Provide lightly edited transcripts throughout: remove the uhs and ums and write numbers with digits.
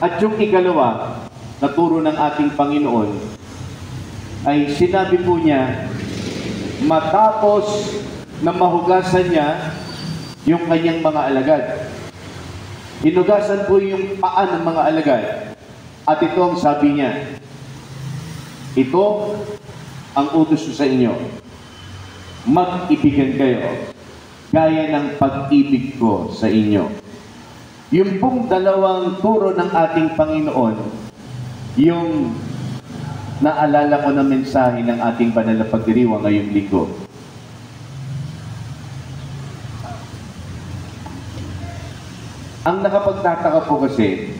At yung ikalawa, na turo ng ating Panginoon, ay sinabi po niya, matapos na mahugasan niya yung kanyang mga alagad. Hinugasan po yung paa ng mga alagad. At ito ang sabi niya, ito ang utos ko sa inyo. Mag-ibigan kayo, gaya ng pag-ibig ko sa inyo. Yung pong dalawang turo ng ating Panginoon, yung naalala ko na mensahe ng ating banal na pagdiriwang ngayong linggo. Ang nakapagtataka po kasi,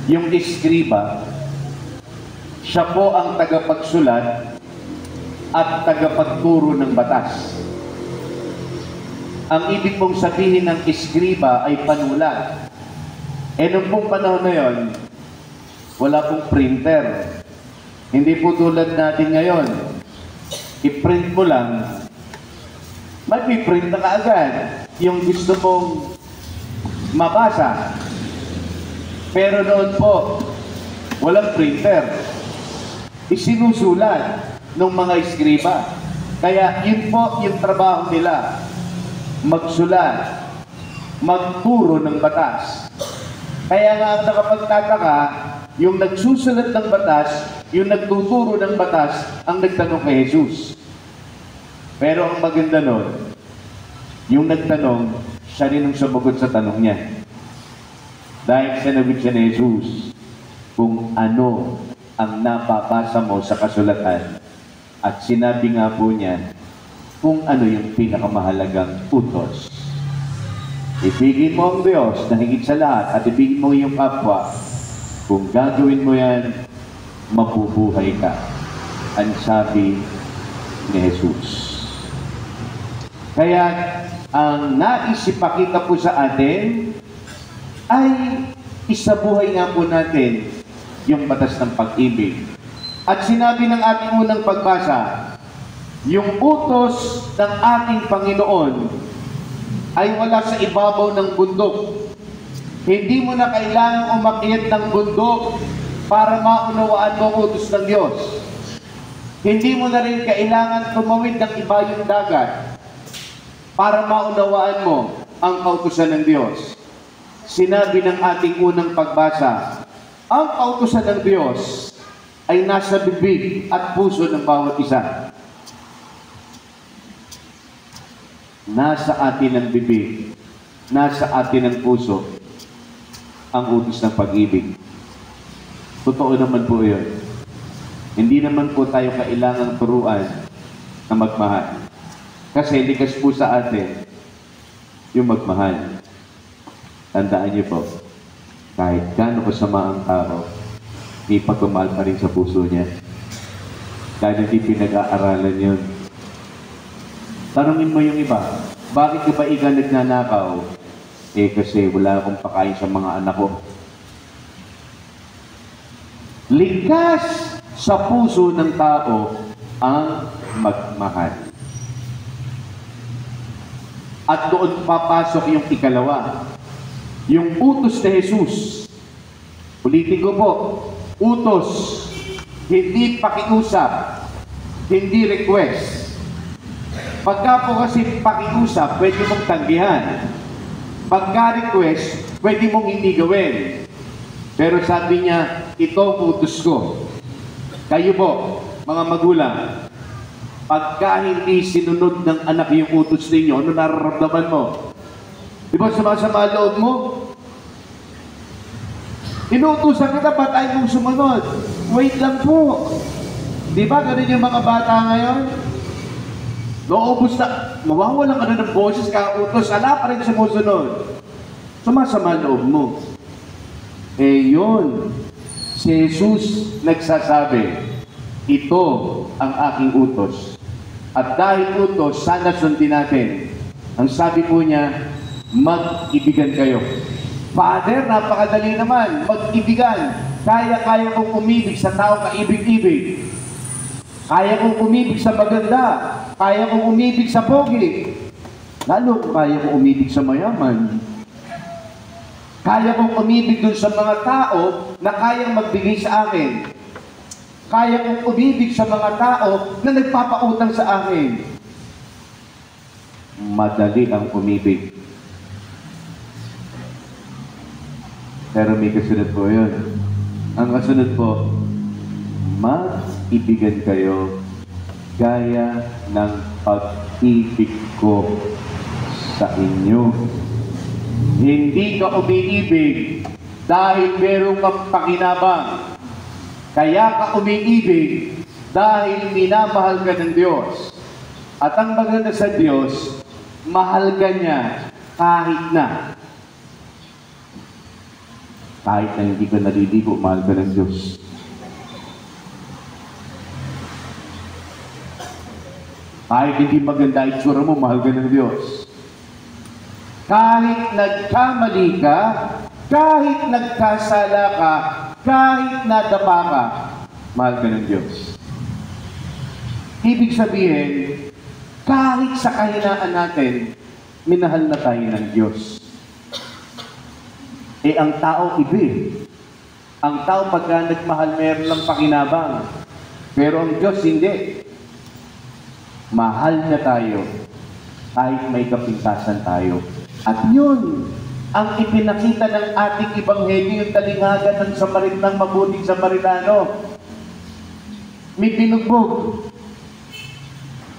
yung iskriba, siya po ang tagapagsulat at tagapagturo ng batas. Ang ibig pong sabihin ng iskriba ay panulat. Noong pong panahon na yon, wala pong printer. Hindi po tulad natin ngayon. I-print mo lang, may piprint na kaagad yung gusto mong mabasa. Pero noon po, walang printer. Isinusulat ng mga iskriba. Kaya yun po yung trabaho nila. Magsulat, magturo ng batas. Kaya nga ang nakapagtataka, yung nagsusulat ng batas, yung nagtuturo ng batas, ang nagtanong kay Jesus. Pero ang maganda nun, yung nagtanong, siya rin ang sumagot sa tanong niya. Dahil sinagot siya ni Jesus kung ano ang napapasa mo sa kasulatan. At sinabi nga po niya kung ano yung pinakamahalagang utos. Ibigin mo ang Diyos na higit sa lahat at ibigin mo yung kapwa. Kung gagawin mo yan, mabubuhay ka. Ang sabi ni Jesus. Kaya ang nais ipakita po sa atin ay isabuhay nga po natin yung batas ng pag-ibig. At sinabi ng ating unang pagbasa, yung utos ng ating Panginoon ay wala sa ibabaw ng bundok. Hindi mo na kailangang umakyat ng bundok para maunawaan mo ang utos ng Diyos. Hindi mo na rin kailangan tumawid ng ibayong dagat para maunawaan mo ang kautusan ng Diyos. Sinabi ng ating unang pagbasa, ang kautusan ng Diyos ay nasa bibig at puso ng bawat isa. Nasa atin ang bibig, nasa atin ang puso, ang utos ng pag-ibig. Totoo naman po yun. Hindi naman po tayo kailangang turuan na magmahal. Kasi likas po sa atin yung magmahal. Tandaan niyo po, kahit gaano kasama ang tao, may pagmamahal pa rin sa puso niya. Kahit hindi pinag-aaralan yun. Tanungin mo yung iba, bakit ka ba ikaw nagnanakaw? Kasi wala akong pakain sa mga anak ko. Likas sa puso ng tao ang magmahal. At doon papasok yung ikalawa. Yung utos ni Jesus. Ulitin ko po, utos, hindi pakiusap, hindi request. Pagka po kasi pakiusap, pwede mong tanggihan. Pagka-request, pwede mong hindi gawin. Pero sabi niya, ito ang utos ko. Kayo po, mga magulang, pagka hindi sinunod ng anak yung utos ninyo, ano nararamdaman mo? Di ba sumasama loob mo? Inuutosan kita, ba't ayaw mong sumunod? Wait lang po. Di ba ganun yung mga bata ngayon? Naubos na, mawawalan ka na ng boses, kautos, ala pa rin sumusunod. Sumasama loob mo. Yun. Si Jesus nagsasabi, ito ang aking utos. At dahil utos, sana sundin natin. Ang sabi po niya, mag-ibigan kayo. Father, napakadali naman, mag-ibigan. Kaya kong umibig sa tao kaibig-ibig. Kaya kong umibig sa maganda. Kaya kong umibig sa pogi. Lalo kung kaya kong umibig sa mayaman. Kaya kong umibig dun sa mga tao na kayang magbigay sa akin. Kaya kong umibig sa mga tao na nagpapautang sa akin. Madali ang umibig. Pero may kasunod po yun. Ang kasunod po, mag-ibigan kayo gaya ng pag-ibig ko sa inyo. Hindi ka umiibig dahil meron kang pakinabang. Kaya ka umiibig dahil minamahal ka ng Diyos. At ang maganda sa Diyos, mahal ka niya kahit na. Kahit na hindi ka naliligo, mahal ka ng Diyos. Kahit hindi maganda itsura mo, mahal ka ng Diyos. Kahit nagkamali ka, kahit nagkasala ka, kahit nadapa ka, mahal ka ng Diyos. Ibig sabihin, kahit sa kahinaan natin, minahal na tayo ng Diyos. Ang tao iba. Ang tao pagka nagmahal, meron lang pakinabang. Pero ang Diyos hindi. Mahal na tayo kahit may kapintasan tayo. At yun, ang ipinakita ng ating Ebanghelyo, yung talinghaga ng Samaritang mabuting Samaritano. May binugbog.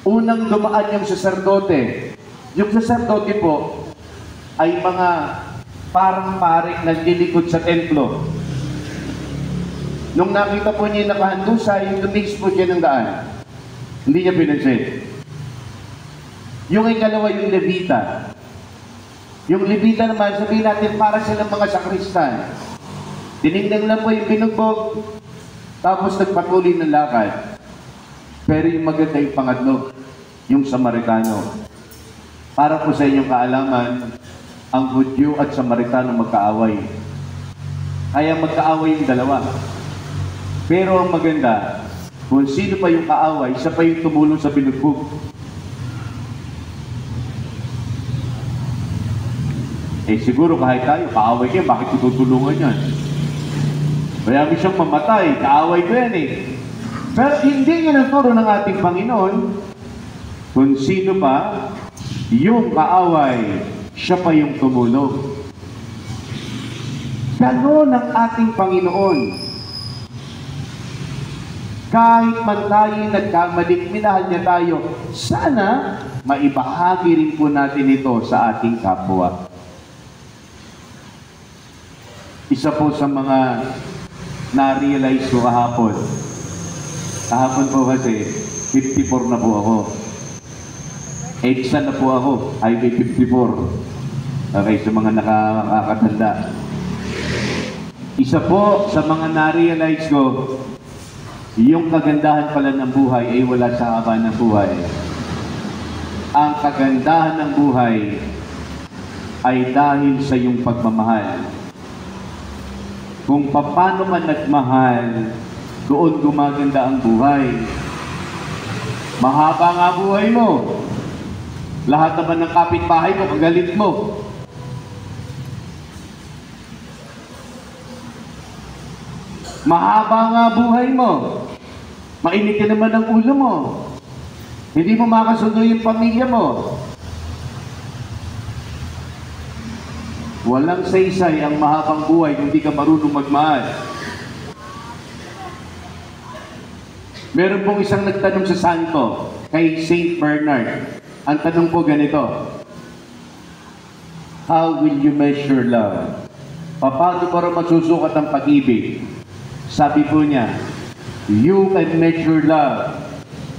Unang dumaan yung saserdote. Yung saserdote po ay mga parang paring naglilikod sa templo. Nung nakita po niya yung nakahandusa, yung lumix po siya ng daan. Hindi niya pinansin. Yung ikalawa, yung Levita. Yung Levita naman, sabihin natin, para silang mga sakristan. Tinignan lang po yung binugbog, tapos nagpatuloy ng lakad. Pero yung maganda yung pangatlo, yung Samaritano. Para po sa inyong kaalaman, ang Hudyo at Samaritano magkaaway. Kaya magkaaway yung dalawa. Pero ang maganda, kung sino pa yung kaaway, isa pa yung tumulong sa binugbog. Siguro kahit tayo, kaaway kayo, bakit tutulungan yan? Kaya siyang mamatay, kaaway ko yan Pero hindi yun ang turo ng ating Panginoon. Kung sino pa, yung kaaway, siya pa yung tumulong. Ganon ang ating Panginoon. Kahit man tayo nagkamali, minahal niya tayo. Sana, maibahagi rin po natin ito sa ating kapwa. Isa po sa mga na-realize ko kahapon. Kahapon po kasi, 54 na po ako. EDSA na po ako, Highway 54. Okay, sa mga nakakatanda. Isa po sa mga na-realize ko, yung kagandahan pala ng buhay ay wala sa haba ng buhay. Ang kagandahan ng buhay ay dahil sa iyong pagmamahal. Kung paano man nagmahal, doon gumaganda ang buhay. Mahaba nga buhay mo. Lahat naman ng kapitbahay mo, kagalit mo. Mahaba nga buhay mo. Mainit ka naman ang ulo mo. Hindi mo makasundo yung pamilya mo. Walang saysay ang mahabang buhay kung hindi ka marunong magmahal. Meron pong isang nagtanong sa santo, kay Saint Bernard. Ang tanong po ganito, how will you measure love? Paano para masusukat ang pag-ibig? Sabi po niya, you can measure love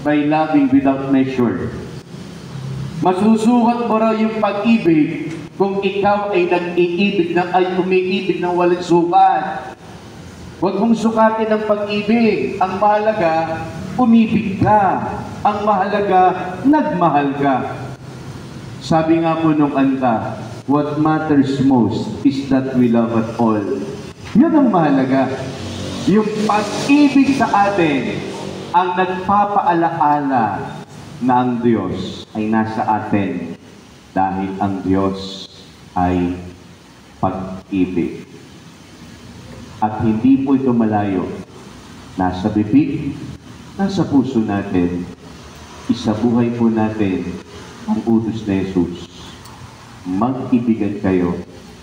by loving without measure. Masusukat mo raw yung pag-ibig kung ikaw ay umiibig ng walang sukat. Huwag mong sukatin ang pag-ibig. Ang mahalaga, umibig ka. Ang mahalaga, nagmahal ka. Sabi nga po nung kanta, what matters most is that we love at all. Yan ang mahalaga. Yung pag-ibig sa atin ang nagpapaalaala na ang Diyos ay nasa atin dahil ang Diyos ay pag-ibig. At hindi po ito malayo. Nasa bibig, nasa puso natin, isabuhay po natin ang utos ni Jesus. Mag-ibigan kayo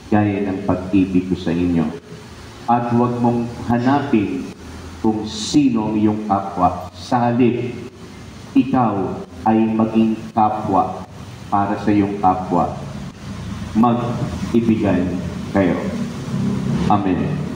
gaya ng pag-ibig ko sa inyo. At huwag mong hanapin kung sino ang iyong kapwa. Sa halip, ikaw ay maging kapwa para sa iyong kapwa. Mag-ibigan kayo. Amen.